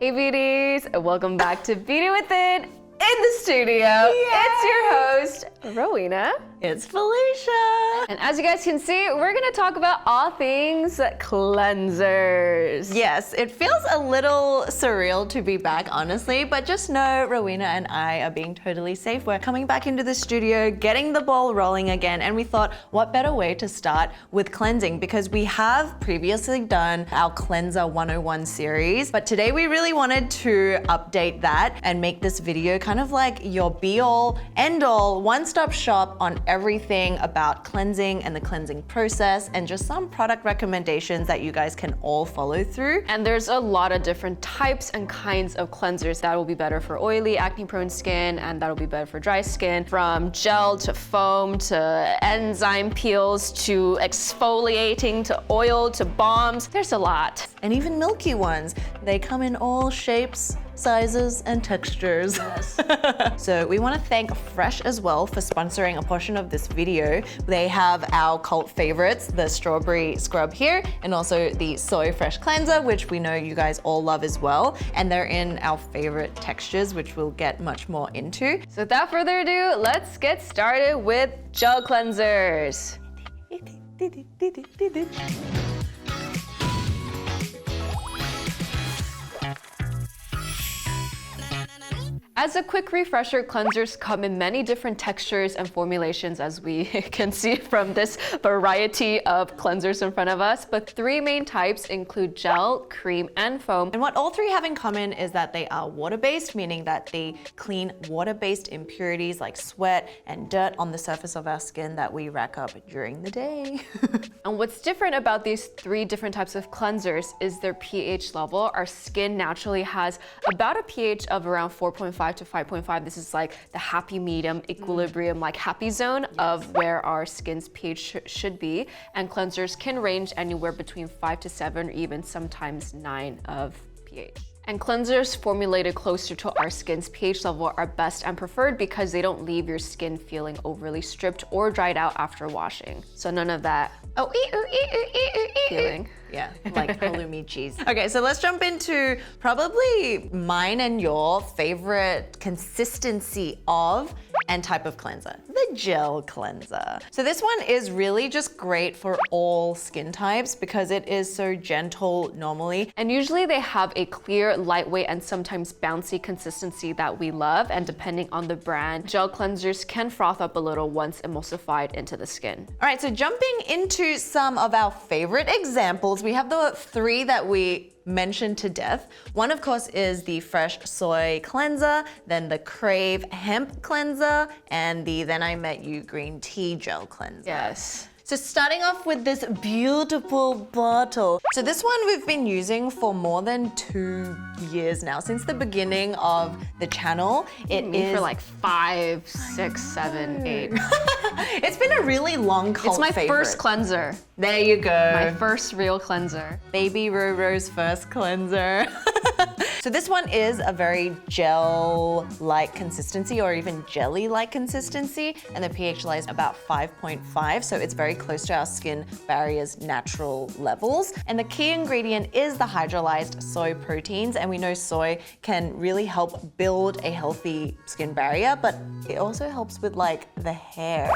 Hey beauties, welcome back to Beauty Within. In the studio, It's your host, Rowena. It's Felicia. And as you guys can see, we're gonna talk about all things cleansers. Yes, it feels a little surreal to be back, honestly, but just know Rowena and I are being totally safe. We're coming back into the studio, getting the ball rolling again, and we thought, what better way to start with cleansing? Because we have previously done our Cleanser 101 series, but today we really wanted to update that and make this video kind of like your be-all, end-all, one-stop shop on everything about cleansing and the cleansing process, and just some product recommendations that you guys can all follow through. And there's a lot of different types and kinds of cleansers that will be better for oily, acne-prone skin, and that'll be better for dry skin, from gel to foam to enzyme peels to exfoliating to oil to balms. There's a lot. And even milky ones. They come in all shapes, sizes, and textures. Yes. So we want to thank Fresh as well for sponsoring a portion of this video. They have our cult favorites, the strawberry scrub here, and also the soy fresh cleanser, which we know you guys all love as well. And they're in our favorite textures, which we'll get much more into. So without further ado, let's get started with gel cleansers. As a quick refresher, cleansers come in many different textures and formulations, as we can see from this variety of cleansers in front of us. But three main types include gel, cream, and foam. And what all three have in common is that they are water-based, meaning that they clean water-based impurities like sweat and dirt on the surface of our skin that we rack up during the day. And what's different about these three different types of cleansers is their pH level. Our skin naturally has about a pH of around 4.5 to 5.5. This is like the happy medium, equilibrium, like happy zone of where our skin's pH should be. And cleansers can range anywhere between 5 to 7 or even sometimes 9 of pH. And cleansers formulated closer to our skin's pH level are best and preferred because they don't leave your skin feeling overly stripped or dried out after washing. So none of that feeling. Yeah, like halloumi cheese. Okay, so let's jump into probably mine and your favorite consistency of and type of cleanser, the gel cleanser. So this one is really just great for all skin types because it is so gentle normally. And usually they have a clear, lightweight, and sometimes bouncy consistency that we love. And depending on the brand, gel cleansers can froth up a little once emulsified into the skin. All right, so jumping into some of our favorite examples, we have the three that we mentioned to death. One, of course, is the Fresh Soy Cleanser, then the Krave Hemp Cleanser, and the Then I Met You Green Tea Gel Cleanser. Yes. So starting off with this beautiful bottle. So this one we've been using for more than 2 years now, since the beginning of the channel. It is for like 5, 6, 7, 8. It's been a really long cult It's my favorite. first cleanser. There you go. My first real cleanser. Baby Roro's first cleanser. So this one is a very gel-like consistency or even jelly-like consistency, and the pH lies about 5.5, so it's very close to our skin barrier's natural levels. And the key ingredient is the hydrolyzed soy proteins, and we know soy can really help build a healthy skin barrier, but it also helps with like the hair.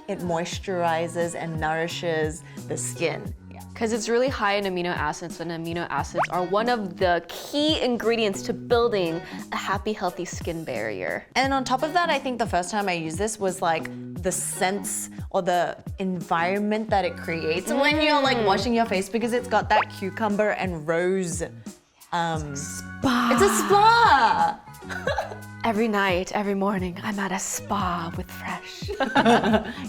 It moisturizes and nourishes the skin. Because it's really high in amino acids, and amino acids are one of the key ingredients to building a happy, healthy skin barrier. And on top of that, I think the first time I used this was like the sense or the environment that it creates when you're like washing your face, because it's got that cucumber and rose. Spa. It's a spa. Every night, every morning, I'm at a spa with Fresh.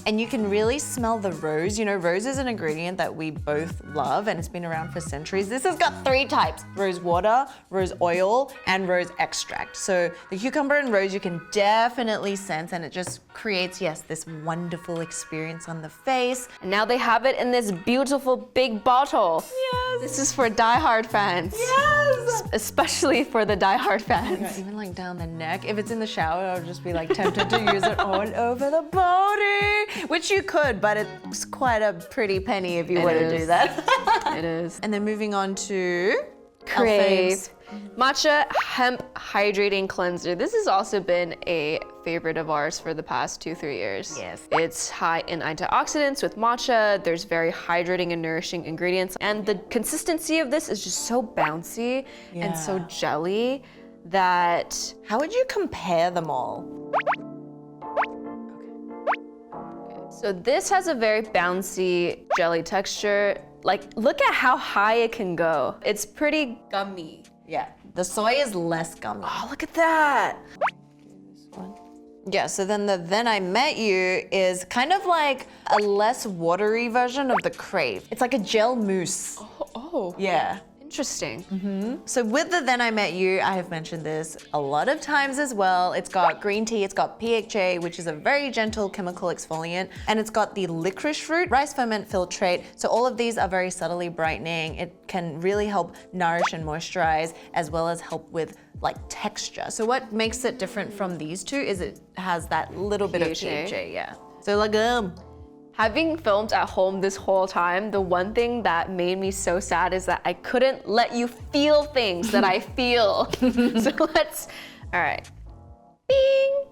And you can really smell the rose. You know, rose is an ingredient that we both love and it's been around for centuries. This has got 3 types: rose water, rose oil, and rose extract. So the cucumber and rose you can definitely sense, and it just creates, yes, this wonderful experience on the face. And now they have it in this beautiful big bottle. Yes. This is for diehard fans. Yes. Especially for the diehard fans. Yeah, even like down the neck. If it's in the shower, I'll just be like tempted to use it all over the body, which you could, but it's quite a pretty penny if you were to do that. It is. And then moving on to Krave Matcha Hemp Hydrating Cleanser. This has also been a favorite of ours for the past 2-3 years. Yes. It's high in antioxidants with matcha. There's very hydrating and nourishing ingredients. And the consistency of this is just so bouncy and so jelly that... How would you compare them all? So this has a very bouncy jelly texture. Like, look at how high it can go. It's pretty gummy. Yeah, the soy is less gummy. Oh, look at that. Yeah, so then the Then I Met You is kind of like a less watery version of the Krave. It's like a gel mousse. Oh. Yeah. Interesting. So with the Then I Met You, I have mentioned this a lot of times as well. It's got green tea, it's got PHA, which is a very gentle chemical exfoliant, and it's got the licorice fruit, rice ferment filtrate. So all of these are very subtly brightening. It can really help nourish and moisturize, as well as help with like texture. So what makes it different from these two is it has that little bit of PHA, yeah. So Lagom. Having filmed at home this whole time, the one thing that made me so sad is that I couldn't let you feel things that I feel. So all right. Bing!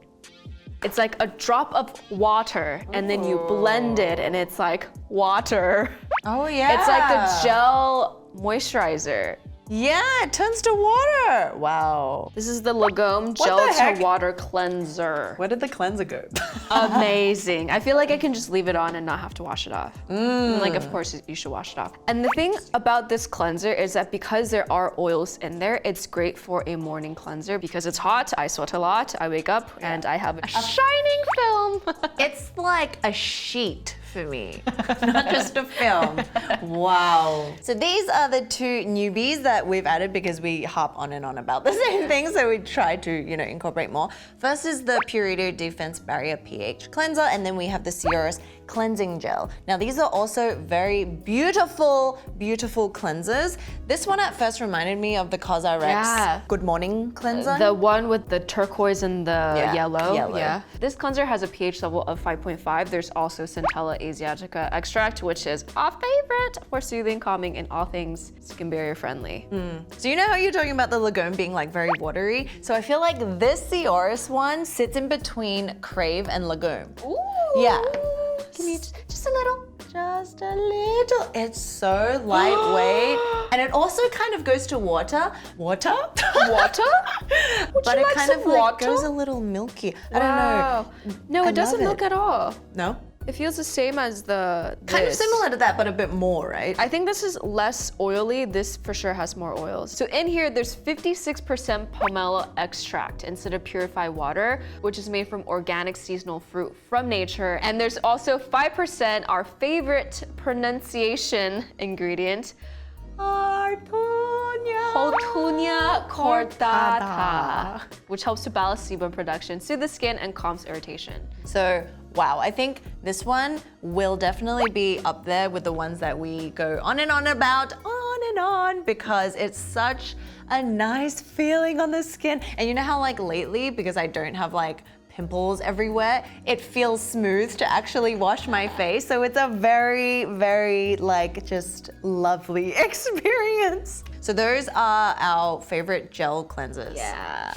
It's like a drop of water and then you blend it and it's like water. Oh yeah. It's like the gel moisturizer. Yeah, it turns to water. Wow. This is the Lagom Gel to Water Cleanser. Where did the cleanser go? Amazing. I feel like I can just leave it on and not have to wash it off. Like, of course, you should wash it off. And the thing about this cleanser is that because there are oils in there, it's great for a morning cleanser because it's hot, I sweat a lot, I wake up and I have a shining film. It's like a sheet for me, not just a film. Wow. So these are the two newbies that we've added because we harp on and on about the same thing, so we try to, incorporate more. First is the Purito Defense Barrier pH Cleanser, and then we have the Sioris Cleansing Gel. Now these are also very beautiful, beautiful cleansers. This one at first reminded me of the COSRX Good Morning Cleanser. The one with the turquoise and the yellow. Yeah. This cleanser has a pH level of 5.5. There's also Centella Asiatica extract, which is our favorite for soothing, calming, and all things skin barrier friendly. So you know how you're talking about the Lagom being like very watery? So I feel like this Sioris one sits in between Krave and Lagom. Ooh. Yeah. Give me just a little. Just a little. It's so lightweight. And it also kind of goes to water. Water? Water? But it kind of like goes a little milky. I don't know. No, it doesn't look at all. No? It feels the same as Kind of similar to that, but a bit more, right? I think this is less oily. This for sure has more oils. So in here, there's 56% pomelo extract instead of purified water, which is made from organic seasonal fruit from nature. And there's also 5%, our favorite pronunciation ingredient, Hartunia cordata, which helps to balance sebum production, soothe the skin, and calms irritation. So, wow, I think this one will definitely be up there with the ones that we go on and on about, because it's such a nice feeling on the skin. And you know how like lately, because I don't have like pimples everywhere, it feels smooth to actually wash my face. So it's a very, very like just lovely experience. So those are our favorite gel cleansers. Yeah.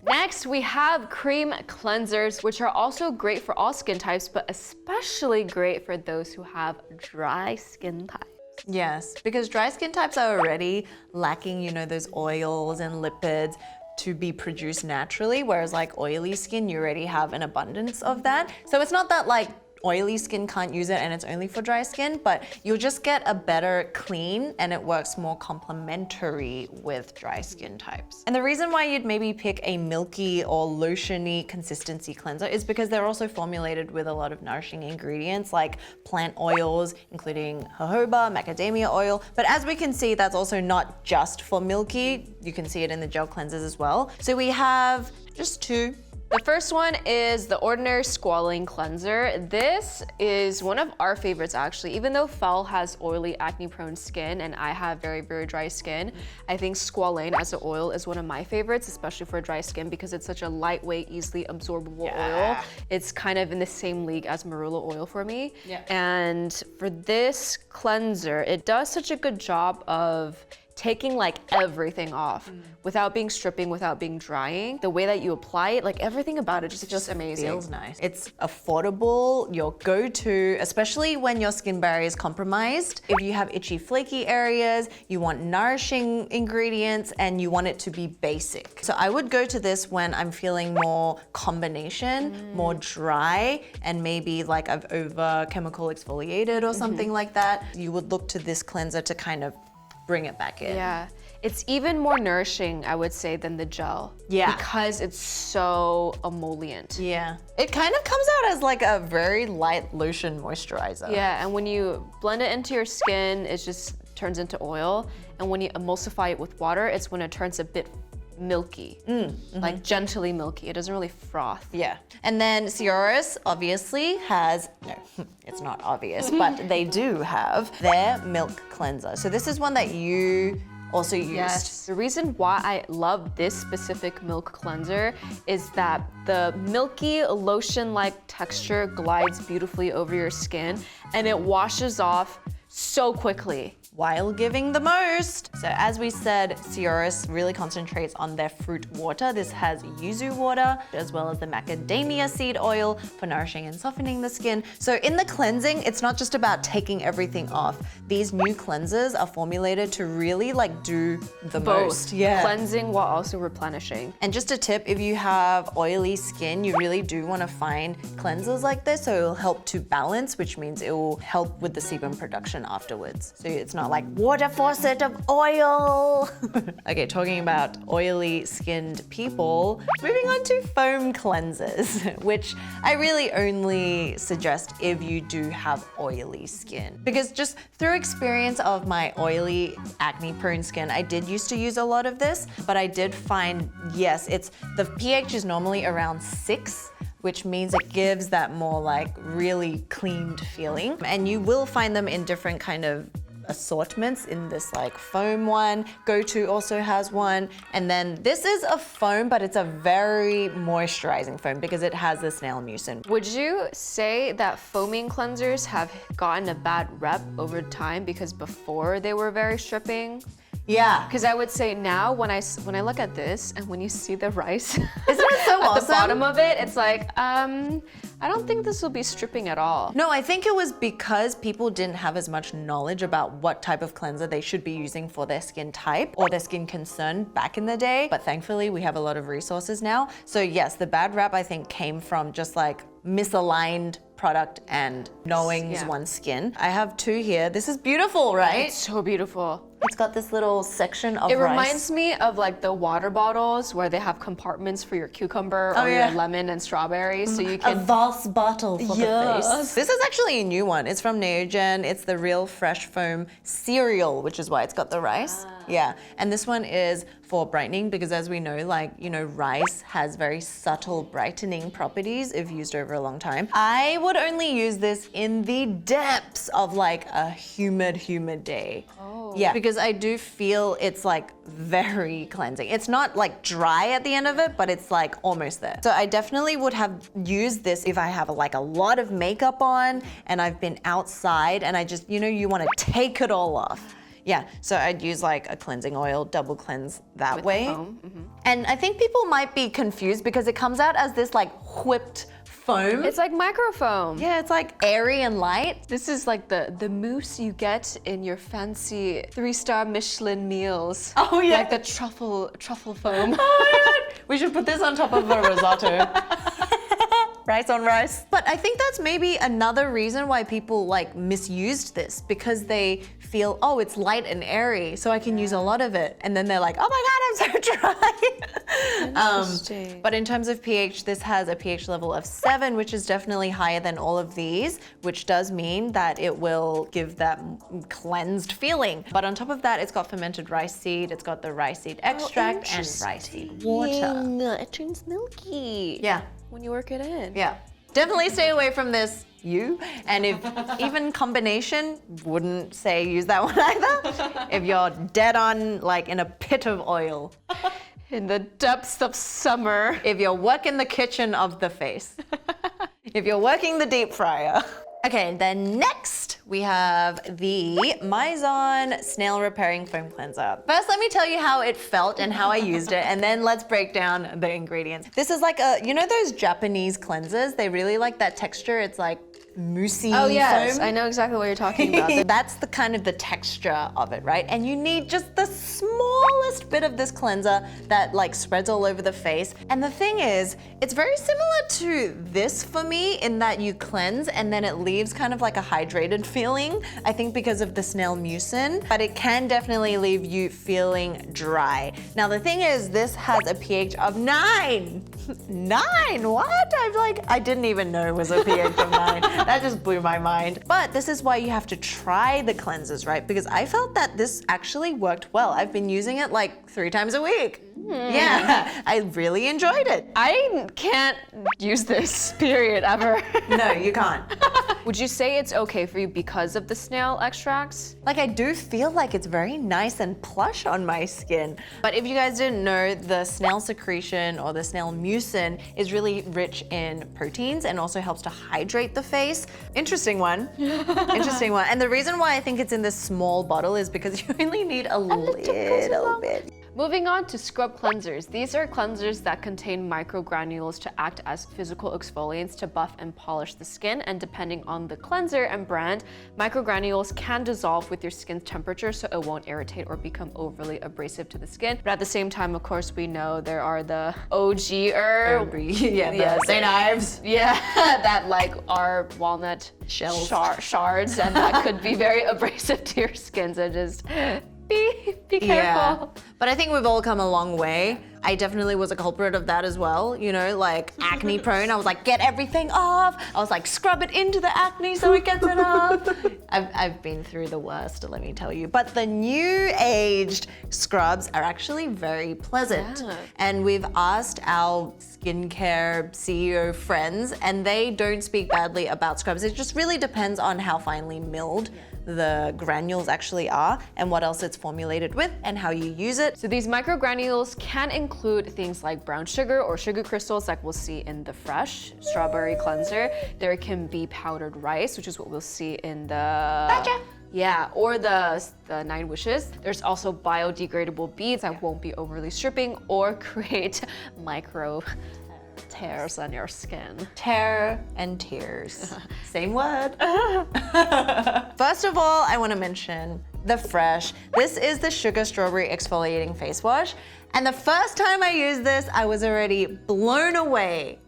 Next, we have cream cleansers, which are also great for all skin types, but especially great for those who have dry skin types. Yes, because dry skin types are already lacking, those oils and lipids to be produced naturally, whereas like oily skin, you already have an abundance of that. So it's not that like oily skin can't use it and it's only for dry skin, but you'll just get a better clean and it works more complementary with dry skin types. And the reason why you'd maybe pick a milky or lotiony consistency cleanser is because they're also formulated with a lot of nourishing ingredients like plant oils, including jojoba, macadamia oil. But as we can see, that's also not just for milky. You can see it in the gel cleansers as well. So we have just two. The first one is the Ordinary Squalane Cleanser. This is one of our favorites actually. Even though Fel has oily, acne-prone skin and I have very, very dry skin, I think Squalane as an oil is one of my favorites, especially for dry skin because it's such a lightweight, easily absorbable oil. It's kind of in the same league as marula oil for me. And for this cleanser, it does such a good job of taking like everything off without being stripping, without being drying. The way that you apply it, like everything about it just feels amazing. Feels nice. It's affordable, your go-to, especially when your skin barrier is compromised. If you have itchy, flaky areas, you want nourishing ingredients, and you want it to be basic. So I would go to this when I'm feeling more combination, more dry, and maybe like I've over chemical exfoliated or something like that. You would look to this cleanser to kind of bring it back in. Yeah, it's even more nourishing, I would say, than the gel. Yeah. Because it's so emollient. Yeah. It kind of comes out as like a very light lotion moisturizer. Yeah, and when you blend it into your skin, it just turns into oil. And when you emulsify it with water, it's when it turns a bit milky, like gently milky. It doesn't really froth. Yeah. And then Sioris obviously has, no, it's not obvious, but they do have their milk cleanser. So this is one that you also used. Yes. The reason why I love this specific milk cleanser is that the milky lotion-like texture glides beautifully over your skin and it washes off so quickly. While giving the most. So as we said, Sioris really concentrates on their fruit water. This has yuzu water, as well as the macadamia seed oil for nourishing and softening the skin. So in the cleansing, it's not just about taking everything off. These new cleansers are formulated to really like do the most. Yeah. Cleansing while also replenishing. And just a tip, if you have oily skin, you really do want to find cleansers like this so it'll help to balance, which means it will help with the sebum production afterwards. So it's not like water faucet of oil. Okay, talking about oily skinned people, moving on to foam cleansers, which I really only suggest if you do have oily skin. Because just through experience of my oily acne prone skin, I did used to use a lot of this, but I did find, yes, the pH is normally around 6, which means it gives that more like really cleaned feeling. And you will find them in different kind of assortments in this like foam one. Go-To also has one. And then this is a foam, but it's a very moisturizing foam because it has the snail mucin. Would you say that foaming cleansers have gotten a bad rep over time because before they were very stripping? Yeah. Because I would say now when I look at this and when you see the rice Isn't it so at awesome? the bottom of it, it's like, I don't think this will be stripping at all. No, I think it was because people didn't have as much knowledge about what type of cleanser they should be using for their skin type or their skin concern back in the day. But thankfully, we have a lot of resources now. So yes, the bad rap I think came from just like misaligned product and knowing one's skin. I have 2 here. This is beautiful, right? It's so beautiful. It's got this little section of It rice. reminds me of like the water bottles where they have compartments for your cucumber or your lemon and strawberry, so you can. A Voss bottle for the face. This is actually a new one. It's from Neogen. It's the Real Fresh Foam Cereal, which is why it's got the rice. Yeah, and this one is for brightening because as we know, like, you know, rice has very subtle brightening properties if used over a long time. I would only use this in the depths of like a humid day. Oh. Yeah, because I do feel it's like very cleansing. It's not like dry at the end of it, but it's like almost there. So I definitely would have used this if I have like a lot of makeup on and I've been outside and I just, you know, you want to take it all off. Yeah, so I'd use like a cleansing oil, double cleanse that way. And I think people might be confused because it comes out as this like whipped foam. It's like microfoam. Yeah, it's like airy and light. This is like the mousse you get in your fancy 3-star Michelin meals. Oh yeah. Like the truffle foam. Oh my God. We should put this on top of a risotto. Rice on rice. But I think that's maybe another reason why people like misused this because they feel, oh, it's light and airy, so I can use a lot of it. And then they're like, oh my God, I'm so dry. Interesting. But in terms of pH, this has a pH level of 7, which is definitely higher than all of these, which does mean that it will give that cleansed feeling. But on top of that, it's got fermented rice seed, it's got the rice seed extract and rice seed water. It turns milky. Yeah. When you work it in. Yeah. Definitely stay away from this, and if even combination, wouldn't say use that one either. If you're dead on, like in a pit of oil. In the depths of summer. If you're working the kitchen of the face. If you're working the deep fryer. Okay, then next we have the Mizon Snail Repairing Foam Cleanser. First, let me tell you how it felt and how I used it, and then let's break down the ingredients. This is like you know those Japanese cleansers? They really like that texture. It's like moussey foam. I know exactly what you're talking about. That's the kind of the texture of it, right? And you need just the smallest bit of this cleanser that like spreads all over the face. And the thing is, it's very similar to this for me in that you cleanse and then it leaves kind of like a hydrated feeling. I think because of the snail mucin, but it can definitely leave you feeling dry. Now the thing is, this has a pH of 9. 9? What? I didn't even know it was a pH of 9. That just blew my mind. But this is why you have to try the cleansers, right? Because I felt that this actually worked well. I've been using it like 3 times a week. Yeah, I really enjoyed it. I can't use this, period, ever. No, you can't. Would you say it's okay for you because of the snail extracts? Like I do feel like it's very nice and plush on my skin. But if you guys didn't know, the snail secretion or the snail mucin is really rich in proteins and also helps to hydrate the face. Interesting one. Interesting one. And the reason why I think it's in this small bottle is because you only need a little bit. Moving on to scrub cleansers. These are cleansers that contain microgranules to act as physical exfoliants to buff and polish the skin, and depending on the cleanser and brand, microgranules can dissolve with your skin's temperature so it won't irritate or become overly abrasive to the skin. But at the same time, of course, we know there are the OG-er. The St. Ives. Yeah, that like are walnut Shells. Shards, and that could be very abrasive to your skin, so just be careful. Yeah. But I think we've all come a long way. I definitely was a culprit of that as well. You know, like acne prone. I was like, get everything off. I was like, scrub it into the acne so it gets it off. I've been through the worst, let me tell you. But the new aged scrubs are actually very pleasant. Yeah. And we've asked our skincare CEO friends, and they don't speak badly about scrubs. It just really depends on how finely milled the granules actually are and what else it's formulated with and how you use it. So these microgranules can include things like brown sugar or sugar crystals like we'll see in the fresh strawberry cleanser. There can be powdered rice, which is what we'll see in the Matcha. Yeah, or the 9 Wishes. There's also biodegradable beads that won't be overly stripping or create micro tears on your skin. Tear and tears. Same word. First of all, I want to mention the Fresh. This is the Sugar Strawberry Exfoliating Face Wash. And the first time I used this, I was already blown away.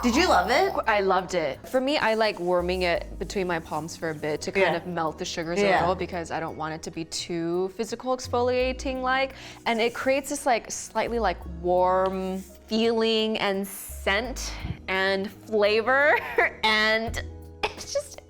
Did you love it? I loved it. For me, I like warming it between my palms for a bit to kind of melt the sugars a little because I don't want it to be too physical exfoliating like. And it creates this like slightly like warm feeling and scent and flavor. And it's just,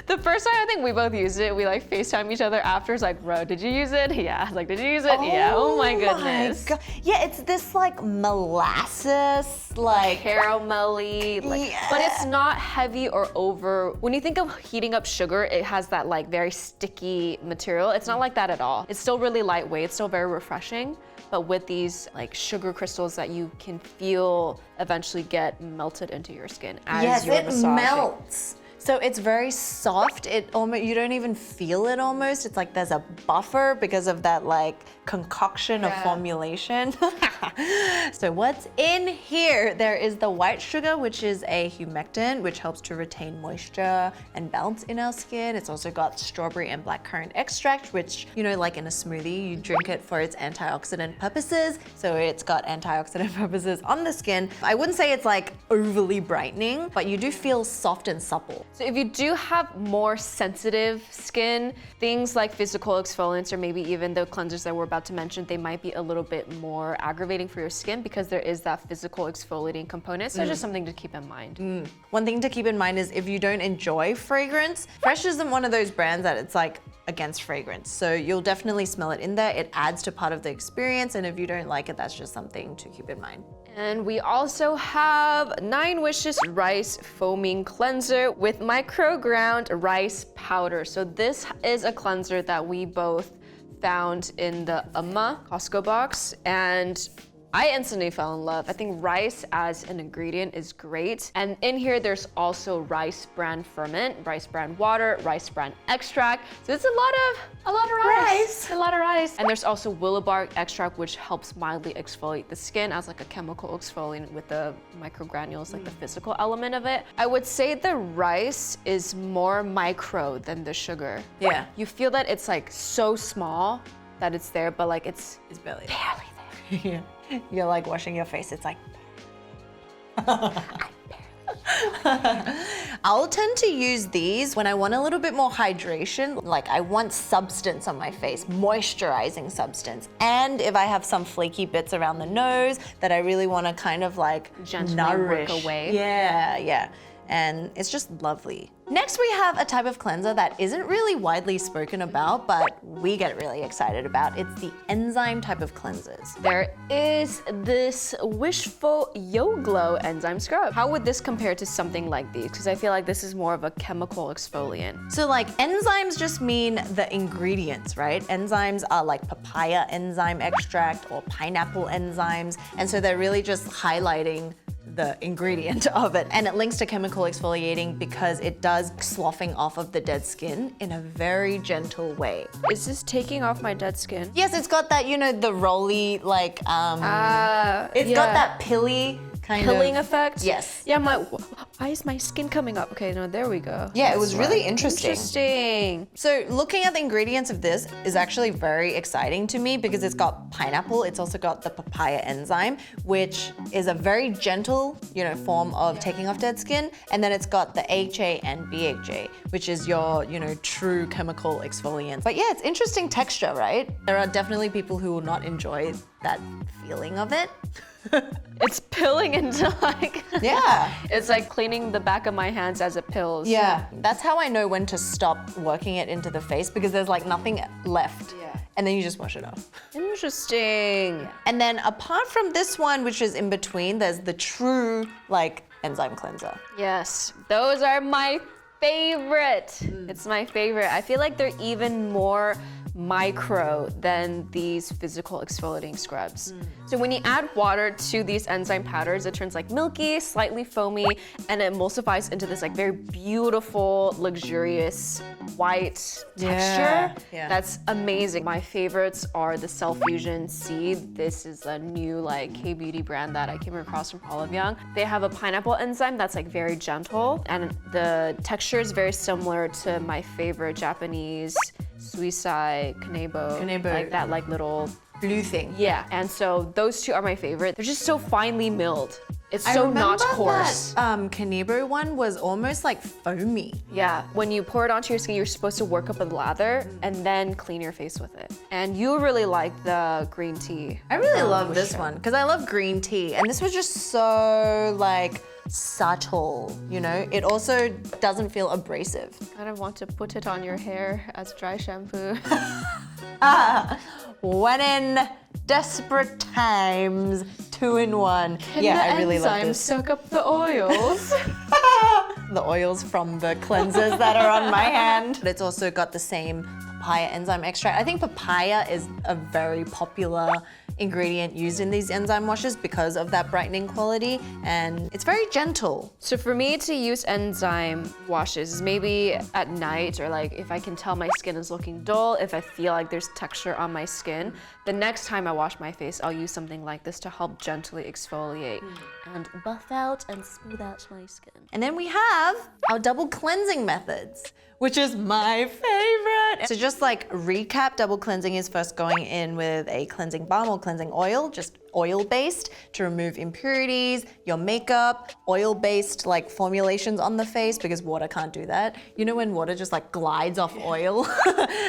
the first time I think we both used it, we like FaceTime each other after. It's like, bro, did you use it? Yeah. Like, did you use it? Yeah. Oh my goodness. God. Yeah, it's this like molasses, like caramelly, like, but it's not heavy or over. When you think of heating up sugar, it has that like very sticky material. It's not like that at all. It's still really lightweight. It's still very refreshing. But with these like sugar crystals that you can feel eventually get melted into your skin as you're massaging. Yes, it melts. So it's very soft. It almost, you don't even feel it almost. It's like there's a buffer because of that like concoction of formulation. So what's in here? There is the white sugar, which is a humectant, which helps to retain moisture and balance in our skin. It's also got strawberry and blackcurrant extract, which, you know, like in a smoothie, you drink it for its antioxidant purposes. So it's got antioxidant purposes on the skin. I wouldn't say it's like overly brightening, but you do feel soft and supple. So if you do have more sensitive skin, things like physical exfoliants or maybe even the cleansers that we're about to mention, they might be a little bit more aggravating for your skin because there is that physical exfoliating component. So just something to keep in mind. One thing to keep in mind is if you don't enjoy fragrance, Fresh isn't one of those brands that it's like against fragrance. So you'll definitely smell it in there. It adds to part of the experience. And if you don't like it, that's just something to keep in mind. And we also have 9 Wishes Rice Foaming Cleanser with micro-ground rice powder. So this is a cleanser that we both found in the Costco box. And I instantly fell in love. I think rice as an ingredient is great. And in here, there's also rice bran ferment, rice bran water, rice bran extract. So it's a lot of rice. A lot of rice. And there's also willow bark extract, which helps mildly exfoliate the skin as like a chemical exfoliant with the microgranules, like the physical element of it. I would say the rice is more micro than the sugar. Yeah. You feel that it's like so small that it's there, but like it's barely barely there. Yeah. You're like washing your face, it's like I'll tend to use these when I want a little bit more hydration, like I want substance on my face, moisturizing substance. And if I have some flaky bits around the nose that I really want to kind of like gently nourish. work away. Yeah. And it's just lovely. Next, we have a type of cleanser that isn't really widely spoken about, but we get really excited about. It's the enzyme type of cleansers. There is this Wishful Yo Glow enzyme scrub. How would this compare to something like these? Because I feel like this is more of a chemical exfoliant. So like enzymes just mean the ingredients, right? Enzymes are like papaya enzyme extract or pineapple enzymes. And so they're really just highlighting the ingredient of it. And it links to chemical exfoliating because it does sloughing off of the dead skin in a very gentle way. Is this taking off my dead skin? Yes, it's got that, you know, the rolly, like, it's got that pilly kind Pilling of effect? Yes. Yeah, why is my skin coming up? Okay, no, there we go. Yeah, it was really interesting. Interesting. So looking at the ingredients of this is actually very exciting to me because it's got pineapple, it's also got the papaya enzyme, which is a very gentle, you know, form of taking off dead skin. And then it's got the HA and BHA, which is your, you know, true chemical exfoliant. But yeah, it's interesting texture, right? There are definitely people who will not enjoy that feeling of it. It's pilling into like... Yeah. It's like cleaning the back of my hands as it pills. Yeah, that's how I know when to stop working it into the face because there's like nothing left. Yeah. And then you just wash it off. Interesting. And then apart from this one, which is in between, there's the true like enzyme cleanser. Yes, those are my favorite. It's my favorite. I feel like they're even more micro than these physical exfoliating scrubs. So when you add water to these enzyme powders, it turns like milky, slightly foamy, and it emulsifies into this like very beautiful, luxurious white texture. Yeah. That's amazing. My favorites are the Cell Fusion Seed. This is a new like K-beauty brand that I came across from Olive Young. They have a pineapple enzyme that's like very gentle, and the texture is very similar to my favorite Japanese Suisai, Kanebo, like that like little blue thing. Yeah, and so those two are my favorite. They're just so finely milled. It's so not coarse. That, Kanebo one was almost like foamy. Yeah, when you pour it onto your skin, you're supposed to work up a lather and then clean your face with it. And you really like the green tea. I really love this one because I love green tea, and this was just so like subtle, you know? It also doesn't feel abrasive. I kind of want to put it on your hair as dry shampoo. When in desperate times, 2-in-1. Yeah, I really love this. Soak up the oils. The oils from the cleansers that are on my hand. But it's also got the same papaya enzyme extract. I think papaya is a very popular ingredient used in these enzyme washes because of that brightening quality, and it's very gentle. So for me to use enzyme washes is maybe at night, or like if I can tell my skin is looking dull, if I feel like there's texture on my skin, the next time I wash my face, I'll use something like this to help gently exfoliate and buff out and smooth out my skin. And then we have our double cleansing methods, which is my favorite. So just like recap, double cleansing is first going in with a cleansing balm or cleansing oil, just oil-based to remove impurities, your makeup, oil-based like formulations on the face because water can't do that. You know when water just like glides off oil?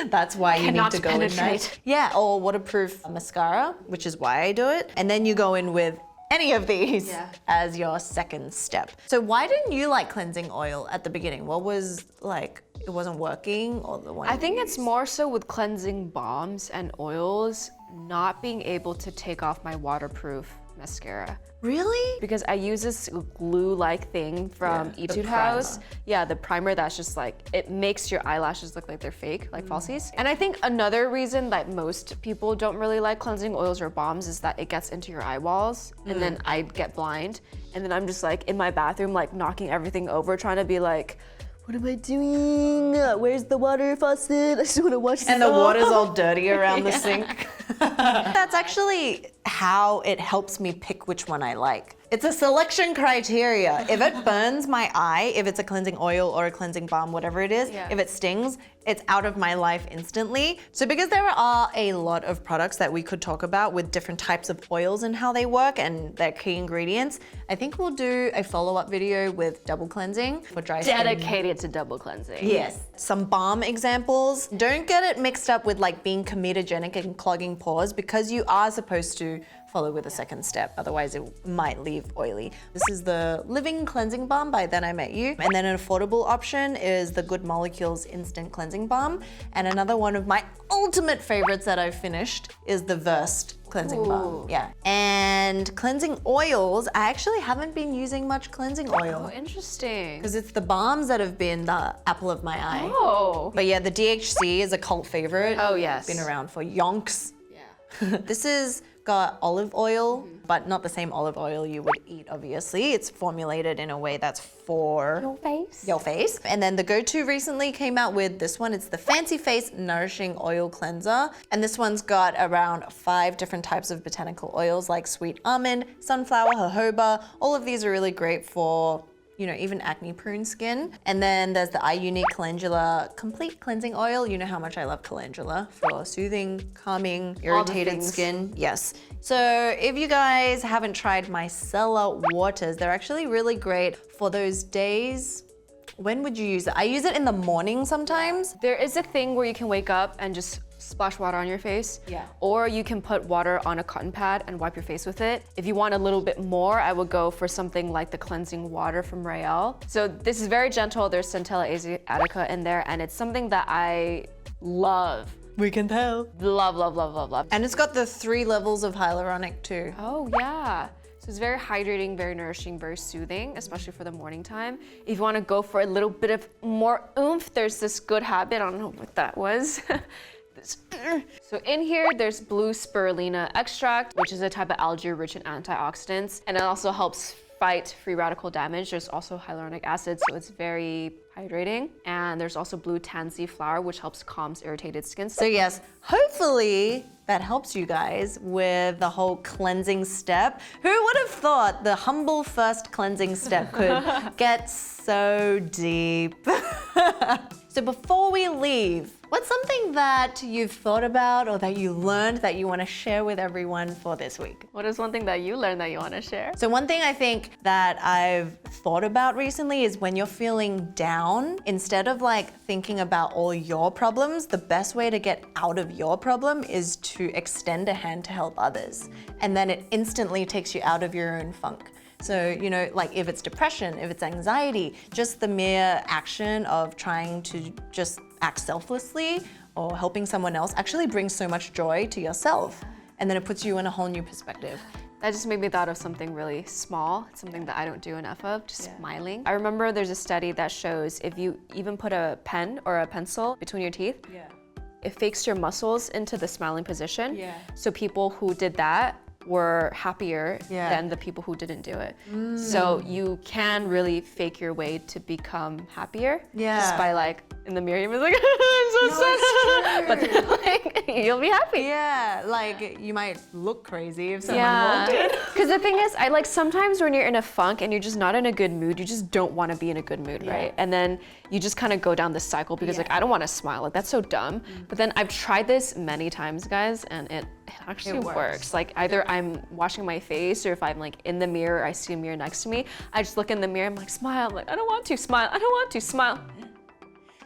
That's why you need to go in there. Yeah, or waterproof mascara, which is why I do it. And then you go in with any of these as your second step. So why didn't you like cleansing oil at the beginning? What was like, it wasn't working, or the one? I think it's more so with cleansing balms and oils, not being able to take off my waterproof mascara. Really? Because I use this glue-like thing from Etude House. Yeah, the primer that's just like, it makes your eyelashes look like they're fake, like falsies. And I think another reason that most people don't really like cleansing oils or balms is that it gets into your eyeballs, and then I get blind. And then I'm just like in my bathroom, like knocking everything over, trying to be like, what am I doing? Where's the water faucet? I just want to wash this And the off. water's all dirty around the sink. That's actually how it helps me pick which one I like. It's a selection criteria. If it burns my eye, if it's a cleansing oil or a cleansing balm, whatever it is, if it stings, it's out of my life instantly. So because there are a lot of products that we could talk about with different types of oils and how they work and their key ingredients, I think we'll do a follow-up video with double cleansing for dry skin. Dedicated to double cleansing. Yes. Some balm examples. Don't get it mixed up with like being comedogenic and clogging pores, because you are supposed to follow with a second step, otherwise it might leave oily. This is the Living Cleansing Balm by Then I Met You. And then an affordable option is the Good Molecules Instant Cleansing Balm. And another one of my ultimate favorites that I've finished is the Versed Cleansing Balm. Yeah. And cleansing oils, I actually haven't been using much cleansing oil. Oh, interesting. Because it's the balms that have been the apple of my eye. Oh. But yeah, the DHC is a cult favorite. Oh, yes. Been around for yonks. Yeah. This is got olive oil, but not the same olive oil you would eat, obviously. It's formulated in a way that's for your face. And then the go-to recently came out with this one. It's the Fancy Face Nourishing Oil Cleanser. And this one's got around 5 different types of botanical oils like sweet almond, sunflower, jojoba. All of these are really great for, you know, even acne-prone skin. And then there's the Eye Unique Calendula Complete Cleansing Oil. You know how much I love calendula for soothing, calming, irritated skin. Yes. So if you guys haven't tried micellar waters, they're actually really great for those days. When would you use it? I use it in the morning sometimes. There is a thing where you can wake up and just splash water on your face. Yeah. Or you can put water on a cotton pad and wipe your face with it. If you want a little bit more, I would go for something like the cleansing water from Rael. So this is very gentle. There's Centella asiatica in there, and it's something that I love. We can tell. Love, love, love, love, love. And it's got the 3 levels of hyaluronic too. Oh yeah. So it's very hydrating, very nourishing, very soothing, especially for the morning time. If you want to go for a little bit of more oomph, there's this Good Habit. I don't know what that was. So in here, there's blue spirulina extract, which is a type of algae rich in antioxidants, and it also helps fight free radical damage. There's also hyaluronic acid, so it's very hydrating. And there's also blue tansy flower, which helps calm irritated skin. So yes, hopefully that helps you guys with the whole cleansing step. Who would have thought the humble first cleansing step could get so deep? So before we leave, what's something that you've thought about or that you learned that you want to share with everyone for this week? What is one thing that you learned that you want to share? So one thing I think that I've thought about recently is when you're feeling down, instead of like thinking about all your problems, the best way to get out of your problem is to extend a hand to help others. And then it instantly takes you out of your own funk. So, you know, like if it's depression, if it's anxiety, just the mere action of trying to just act selflessly or helping someone else actually brings so much joy to yourself. And then it puts you in a whole new perspective. That just made me thought of something really small. It's something that I don't do enough of, just smiling. I remember there's a study that shows if you even put a pen or a pencil between your teeth, it fakes your muscles into the smiling position. So people who did that were happier than the people who didn't do it. So you can really fake your way to become happier. Just by like, in the mirror, you'll be like, I'm so sad. But then like, you'll be happy. Yeah, like you might look crazy if someone walked in. Because the thing is, I like sometimes when you're in a funk and you're just not in a good mood, you just don't want to be in a good mood, right? And then you just kind of go down this cycle because like, I don't want to smile, like that's so dumb. But then I've tried this many times, guys, and it actually works. Like either I'm washing my face or if I'm like in the mirror, I see a mirror next to me, I just look in the mirror, I'm like, smile. I'm like, I don't want to smile. I don't want to smile.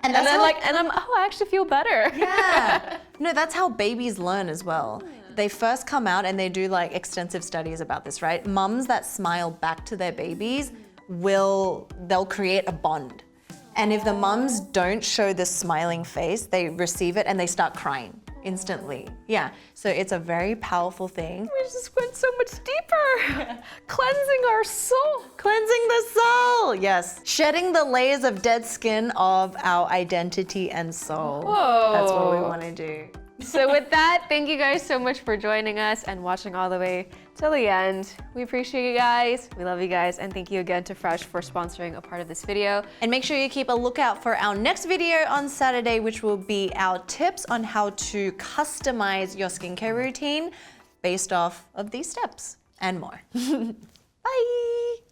And then I actually feel better. Yeah. No, that's how babies learn as well. They first come out and they do like extensive studies about this, right? Mums that smile back to their babies they'll create a bond. And if the mums don't show this smiling face, they receive it and they start crying instantly. Yeah, so it's a very powerful thing. We just went so much deeper. Cleansing our soul. Cleansing the soul, yes. Shedding the layers of dead skin of our identity and soul. Whoa. That's what we want to do. So with that, thank you guys so much for joining us and watching all the way till the end. We appreciate you guys. We love you guys. And thank you again to Fresh for sponsoring a part of this video. And make sure you keep a lookout for our next video on Saturday, which will be our tips on how to customize your skincare routine based off of these steps and more. Bye.